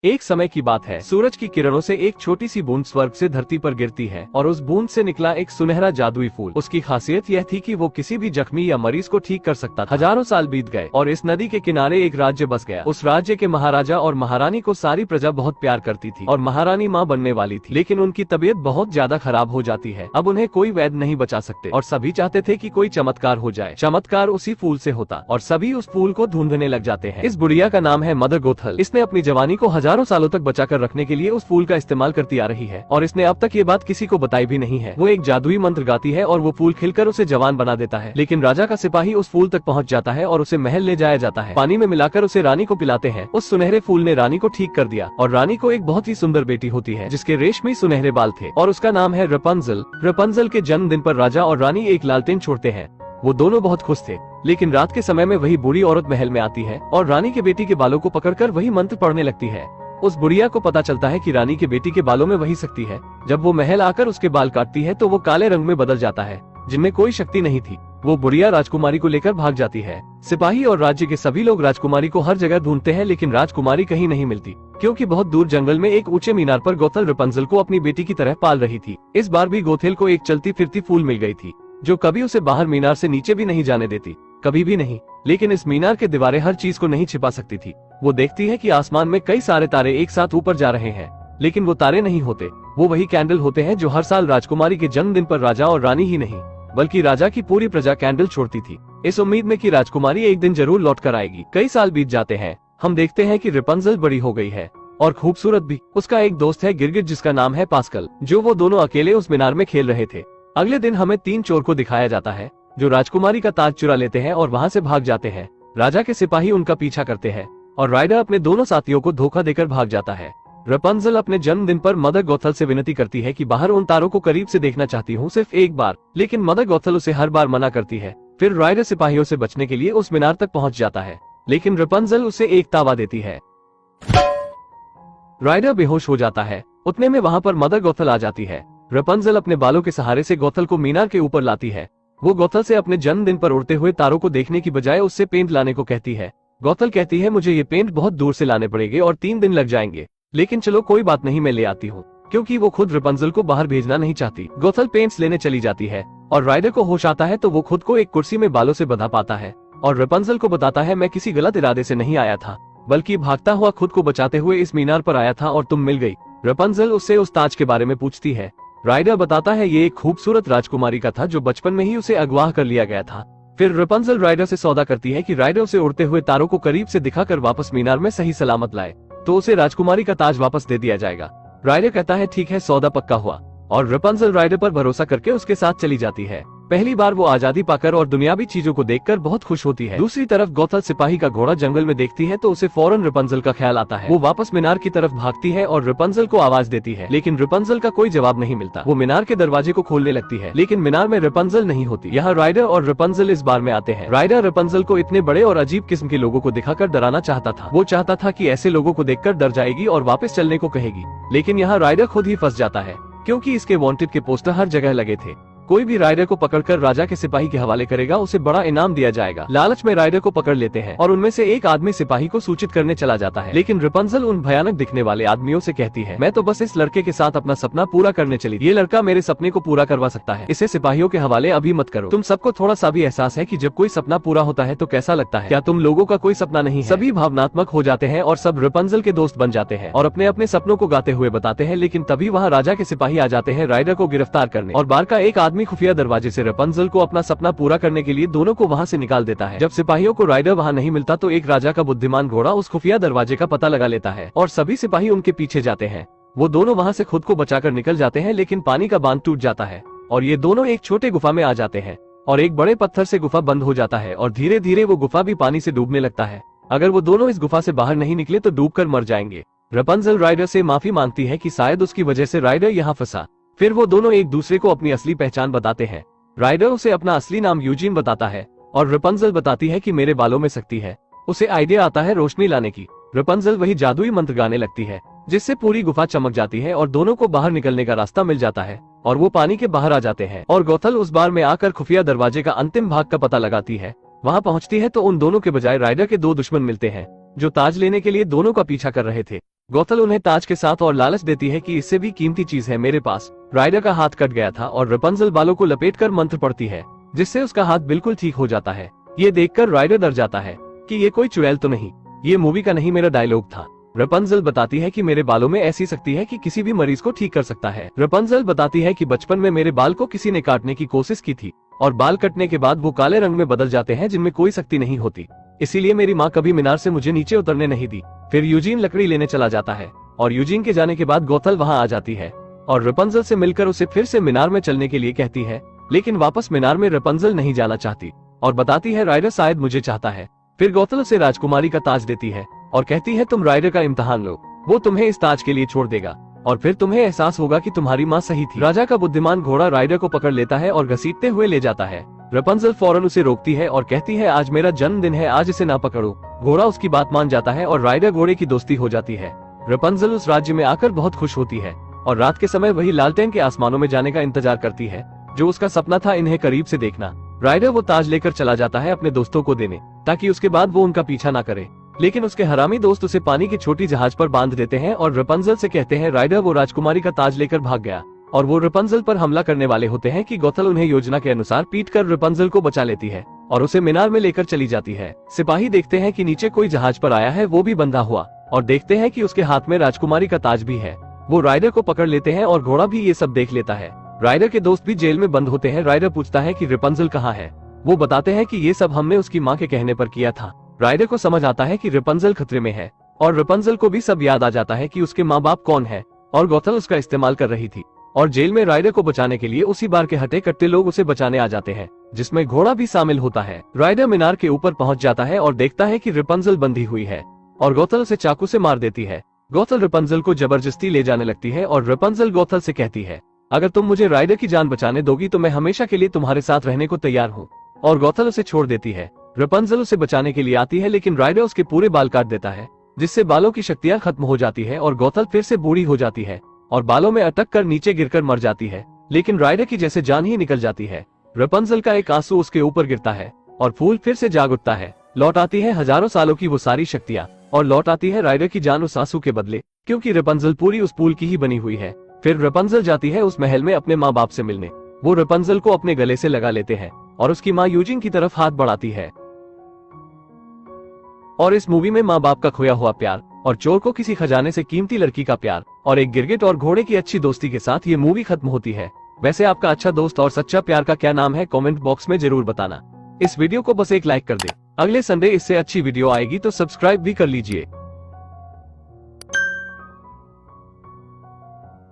एक समय की बात है, सूरज की किरणों से एक छोटी सी बूंद स्वर्ग से धरती पर गिरती है और उस बूंद से निकला एक सुनहरा जादुई फूल। उसकी खासियत यह थी कि वो किसी भी जख्मी या मरीज को ठीक कर सकता था। हजारों साल बीत गए और इस नदी के किनारे एक राज्य बस गया। उस राज्य के महाराजा और महारानी को सारी प्रजा बहुत प्यार करती थी और महारानी माँ बनने वाली थी, लेकिन उनकी तबीयत बहुत ज्यादा खराब हो जाती है। अब उन्हें कोई वैद्य नहीं बचा सकते और सभी चाहते थे कि कोई चमत्कार हो जाए। चमत्कार उसी फूल से होता और सभी उस फूल को ढूंढने लग जाते हैं। इस बुढ़िया का नाम है मदर गोथल। इसने अपनी जवानी को हजारों सालों तक बचाकर रखने के लिए उस फूल का इस्तेमाल करती आ रही है और इसने अब तक ये बात किसी को बताई भी नहीं है। वो एक जादुई मंत्र गाती है और वो फूल खिलकर उसे जवान बना देता है। लेकिन राजा का सिपाही उस फूल तक पहुंच जाता है और उसे महल ले जाया जाता है। पानी में मिलाकर उसे रानी को पिलाते हैं। उस सुनहरे फूल ने रानी को ठीक कर दिया और रानी को एक बहुत ही सुंदर बेटी होती है जिसके रेशमी सुनहरे बाल थे और उसका नाम है रपुंज़ल। रपुंज़ल के जन्मदिन पर राजा और रानी एक लालटेन छोड़ते हैं। वो दोनों बहुत खुश थे, लेकिन रात के समय में वही बूढ़ी औरत महल में आती है और रानी के बेटी के बालों को पकड़कर वही मंत्र पढ़ने लगती है। उस बुढ़िया को पता चलता है कि रानी के बेटी के बालों में वही शक्ति है। जब वो महल आकर उसके बाल काटती है तो वो काले रंग में बदल जाता है, जिनमें कोई शक्ति नहीं थी। वो बुढ़िया राजकुमारी को लेकर भाग जाती है। सिपाही और राज्य के सभी लोग राजकुमारी को हर जगह ढूंढते हैं, लेकिन राजकुमारी कहीं नहीं मिलती, क्योंकि बहुत दूर जंगल में एक ऊंचे मीनार पर गोथल रपुंज़ल को अपनी बेटी की तरह पाल रही थी। इस बार भी गोथेल को एक चलती फिरती फूल मिल गई थी, जो कभी उसे बाहर मीनार से नीचे भी नहीं जाने देती, कभी भी नहीं। लेकिन इस मीनार के दीवारें हर चीज को नहीं छिपा सकती थी। वो देखती है कि आसमान में कई सारे तारे एक साथ ऊपर जा रहे हैं, लेकिन वो तारे नहीं होते, वो वही कैंडल होते हैं जो हर साल राजकुमारी के जन्मदिन पर राजा और रानी ही नहीं बल्कि राजा की पूरी प्रजा कैंडल छोड़ती थी, इस उम्मीद में कि राजकुमारी एक दिन जरूर लौट कर आएगी। कई साल बीत जाते हैं। हम देखते हैं कि रपुंज़ल बड़ी हो गई है और खूबसूरत भी। उसका एक दोस्त है गिरगिट, जिसका नाम है पास्कल, जो वो दोनों अकेले उस मीनार में खेल रहे थे। अगले दिन हमें 3 चोर को दिखाया जाता है जो राजकुमारी का ताज चुरा लेते हैं और वहाँ से भाग जाते हैं। राजा के सिपाही उनका पीछा करते हैं और राइडर अपने दोनों साथियों को धोखा देकर भाग जाता है। रपुंज़ल अपने जन्मदिन पर मदर गोथल से विनती करती है कि बाहर उन तारों को करीब से देखना चाहती हूँ, सिर्फ एक बार, लेकिन मदर गोथल उसे हर बार मना करती है। फिर राइडर सिपाहियों से बचने के लिए उस मीनार तक पहुँच जाता है, लेकिन रपुंज़ल उसे एक तावा देती है। राइडर बेहोश हो जाता है। उतने में वहाँ पर मदर गोथल आ जाती है। रपुंज़ल अपने बालों के सहारे से गोथल को मीनार के ऊपर लाती है। वो गोथल से अपने जन्मदिन पर उड़ते हुए तारों को देखने की बजाय उससे पेंट लाने को कहती है। गोथल कहती है, मुझे ये पेंट बहुत दूर से लाने पड़ेंगे और 3 दिन लग जाएंगे, लेकिन चलो कोई बात नहीं, मैं ले आती हूँ, क्योंकि वो खुद रपुंज़ल को बाहर भेजना नहीं चाहती। गोथल पेंट्स लेने चली जाती है और राइडर को होश आता है तो वो खुद को एक कुर्सी में बालों से बंधा पाता है और रपुंज़ल को बताता है, मैं किसी गलत इरादे से नहीं आया था, बल्कि भागता हुआ खुद को बचाते हुए इस मीनार पर आया था और तुम मिल गई। रपुंज़ल उससे उस ताज के बारे में पूछती है। राइडर बताता है ये एक खूबसूरत राजकुमारी का था जो बचपन में ही उसे अगवा कर लिया गया था। फिर रपुंज़ल राइडर से सौदा करती है कि राइडर उसे उड़ते हुए तारों को करीब से दिखाकर वापस मीनार में सही सलामत लाए तो उसे राजकुमारी का ताज वापस दे दिया जाएगा। राइडर कहता है ठीक है, सौदा पक्का हुआ, और रपुंज़ल राइडर पर भरोसा करके उसके साथ चली जाती है। पहली बार वो आजादी पाकर और दुनियावी चीजों को देखकर बहुत खुश होती है। दूसरी तरफ गोथल सिपाही का घोड़ा जंगल में देखती है तो उसे फौरन रपुंज़ल का ख्याल आता है। वो वापस मीनार की तरफ भागती है और रपुंज़ल को आवाज देती है, लेकिन रपुंज़ल का कोई जवाब नहीं मिलता। वो मीनार के दरवाजे को खोलने लगती है, लेकिन मीनार में रपुंज़ल नहीं होती। यहाँ राइडर और रपुंज़ल इस बार में आते हैं। राइडर रपुंज़ल को इतने बड़े और अजीब किस्म के लोगों को दिखाकर डराना चाहता था। वो चाहता था कि ऐसे लोगों को देखकर डर जाएगी और वापस चलने को कहेगी, लेकिन यहाँ राइडर खुद ही फंस जाता है, क्योंकि इसके वांटेड के पोस्टर हर जगह लगे थे। कोई भी राइडर को पकड़कर राजा के सिपाही के हवाले करेगा उसे बड़ा इनाम दिया जाएगा। लालच में राइडर को पकड़ लेते हैं और उनमें से एक आदमी सिपाही को सूचित करने चला जाता है, लेकिन रपुंज़ल उन भयानक दिखने वाले आदमियों से कहती है, मैं तो बस इस लड़के के साथ अपना सपना पूरा करने चली, ये लड़का मेरे सपने को पूरा करवा सकता है, इसे सिपाहियों के हवाले अभी मत करो। तुम सबको थोड़ा सा भी एहसास है कि जब कोई सपना पूरा होता है तो कैसा लगता है? क्या तुम लोगों का कोई सपना नहीं है? सभी भावनात्मक हो जाते हैं और सब रपुंज़ल के दोस्त बन जाते हैं और अपने अपने सपनों को गाते हुए बताते हैं। लेकिन तभी वहाँ राजा के सिपाही आ जाते हैं राइडर को गिरफ्तार करने, और बार का एक आदमी खुफिया दरवाजे से रपुंज़ल को अपना सपना पूरा करने के लिए दोनों को वहां से निकाल देता है। जब सिपाहियों को राइडर वहां नहीं मिलता तो एक राजा का बुद्धिमान घोड़ा उस खुफिया दरवाजे का पता लगा लेता है और सभी सिपाही उनके पीछे जाते हैं। वो दोनों वहां से खुद को बचाकर निकल जाते हैं, लेकिन पानी का बांध टूट जाता है और ये दोनों एक छोटे गुफा में आ जाते हैं और एक बड़े पत्थर से गुफा बंद हो जाता है और धीरे धीरे वो गुफा भी पानी से डूबने लगता है। अगर वो दोनों इस गुफा से बाहर नहीं निकले तो डूबकर मर जाएंगे। रपुंज़ल राइडर से माफी मांगती है कि शायद उसकी वजह से राइडर यहाँ फंसा। फिर वो दोनों एक दूसरे को अपनी असली पहचान बताते हैं। राइडर उसे अपना असली नाम यूजीन बताता है और रपुंज़ल बताती है कि मेरे बालों में शक्ति है। उसे आइडिया आता है रोशनी लाने की। रपुंज़ल वही जादुई मंत्र गाने लगती है, जिससे पूरी गुफा चमक जाती है और दोनों को बाहर निकलने का रास्ता मिल जाता है और वो पानी के बाहर आ जाते हैं। और गोथल उस बार में आकर खुफिया दरवाजे का अंतिम भाग का पता लगाती है। वहाँ पहुँचती है तो उन दोनों के बजाय राइडर के 2 दुश्मन मिलते हैं। जो ताज लेने के लिए दोनों का पीछा कर रहे थे। गौथल उन्हें ताज के साथ और लालच देती है कि इससे भी कीमती चीज है मेरे पास। राइडर का हाथ कट गया था और रपुंज़ल बालों को लपेटकर मंत्र पढ़ती है, जिससे उसका हाथ बिल्कुल ठीक हो जाता है। ये देखकर राइडर डर जाता है कि ये कोई चुड़ैल तो नहीं, ये मूवी का नहीं मेरा डायलॉग था। रपुंज़ल बताती है कि मेरे बालों में ऐसी शक्ति है कि किसी भी मरीज को ठीक कर सकता है। रपुंज़ल बताती है कि बचपन में मेरे बाल को किसी ने काटने की कोशिश की थी और बाल कटने के बाद वो काले रंग में बदल जाते हैं जिनमें कोई शक्ति नहीं होती, इसीलिए मेरी माँ कभी मीनार से मुझे नीचे उतरने नहीं दी। फिर यूजीन लकड़ी लेने चला जाता है और यूजीन के जाने के बाद गौथल वहाँ आ जाती है और रपुंज़ल से मिलकर उसे फिर से मीनार में चलने के लिए कहती है, लेकिन वापस मीनार में रपुंज़ल नहीं जाना चाहती और बताती है राइडर शायद मुझे चाहता है। फिर गौथल उसे राजकुमारी का ताज देती है और कहती है तुम राइडर का इम्तिहान लो, वो तुम्हें इस ताज के लिए छोड़ देगा और फिर तुम्हें एहसास होगा कि तुम्हारी माँ सही थी। राजा का बुद्धिमान घोड़ा राइडर को पकड़ लेता है और घसीटते हुए ले जाता है। रपुंज़ल फौरन उसे रोकती है और कहती है आज मेरा जन्मदिन है, आज इसे ना पकड़ो। घोड़ा उसकी बात मान जाता है और राइडर घोड़े की दोस्ती हो जाती है। रपुंज़ल उस राज्य में आकर बहुत खुश होती है और रात के समय वही लालटेन के आसमानों में जाने का इंतजार करती है, जो उसका सपना था इन्हें करीब से देखना। राइडर वो ताज लेकर चला जाता है अपने दोस्तों को देने, ताकि उसके बाद वो उनका पीछा ना करे, लेकिन उसके हरामी दोस्त उसे पानी की छोटी जहाज पर बांध देते हैं और रपुंज़ल से कहते हैं राइडर वो राजकुमारी का ताज लेकर भाग गया और वो रपुंज़ल पर हमला करने वाले होते हैं कि गौथल उन्हें योजना के अनुसार पीटकर रपुंज़ल को बचा लेती है और उसे मीनार में लेकर चली जाती है। सिपाही देखते हैं कि नीचे कोई जहाज पर आया है, वो भी बंधा हुआ, और देखते हैं कि उसके हाथ में राजकुमारी का ताज भी है। वो राइडर को पकड़ लेते हैं और घोड़ा भी ये सब देख लेता है। राइडर के दोस्त भी जेल में बंद होते हैं। राइडर पूछता है कि रपुंज़ल कहाँ है। वो बताते हैं कि ये सब हमने उसकी माँ के कहने पर किया था। राइडर को समझ आता है कि रपुंज़ल खतरे में है और रपुंज़ल को भी सब याद आ जाता है कि उसके माँ बाप कौन है और गौथल उसका इस्तेमाल कर रही थी। और जेल में राइडर को बचाने के लिए उसी बार के हटे कट्टे लोग उसे बचाने आ जाते हैं, जिसमें घोड़ा भी शामिल होता है। राइडर मीनार के ऊपर पहुंच जाता है और देखता है कि रपुंज़ल बंधी हुई है और गौथल उसे चाकू से मार देती है। गौथल रपुंज़ल को जबरदस्ती ले जाने लगती है और रपुंज़ल गौथल से कहती है अगर तुम मुझे राइडर की जान बचाने दोगी तो मैं हमेशा के लिए तुम्हारे साथ रहने को तैयार हूँ, और गौथल उसे छोड़ देती है। रपुंज़ल उसे बचाने के लिए आती है, लेकिन राइडर उसके पूरे बाल काट देता है, जिससे बालों की शक्तियां खत्म हो जाती है और गौथल फिर से बूढ़ी हो जाती है और बालों में अटक कर नीचे गिरकर मर जाती है। लेकिन राइडर की जैसे जान ही निकल जाती है। रपुंज़ल का एक आंसू उसके ऊपर गिरता है और फूल फिर से जाग उठता है। लौट आती है हजारों सालों की वो सारी शक्तियां और लौट आती है राइडर की जान उस आंसू के बदले, क्योंकि रपुंज़ल पूरी उस फूल की ही बनी हुई है। फिर रपुंज़ल जाती है उस महल में अपने माँ बाप से मिलने। वो रपुंज़ल को अपने गले से लगा लेते हैं और उसकी माँ यूजिन की तरफ हाथ बढ़ाती है। और इस मूवी में माँ बाप का खोया हुआ प्यार और चोर को किसी खजाने से कीमती लड़की का प्यार और एक गिरगिट और घोड़े की अच्छी दोस्ती के साथ ये मूवी खत्म होती है। वैसे आपका अच्छा दोस्त और सच्चा प्यार का क्या नाम है, कमेंट बॉक्स में जरूर बताना। इस वीडियो को बस एक लाइक कर दे। अगले संडे इससे अच्छी वीडियो आएगी तो सब्सक्राइब भी कर लीजिए।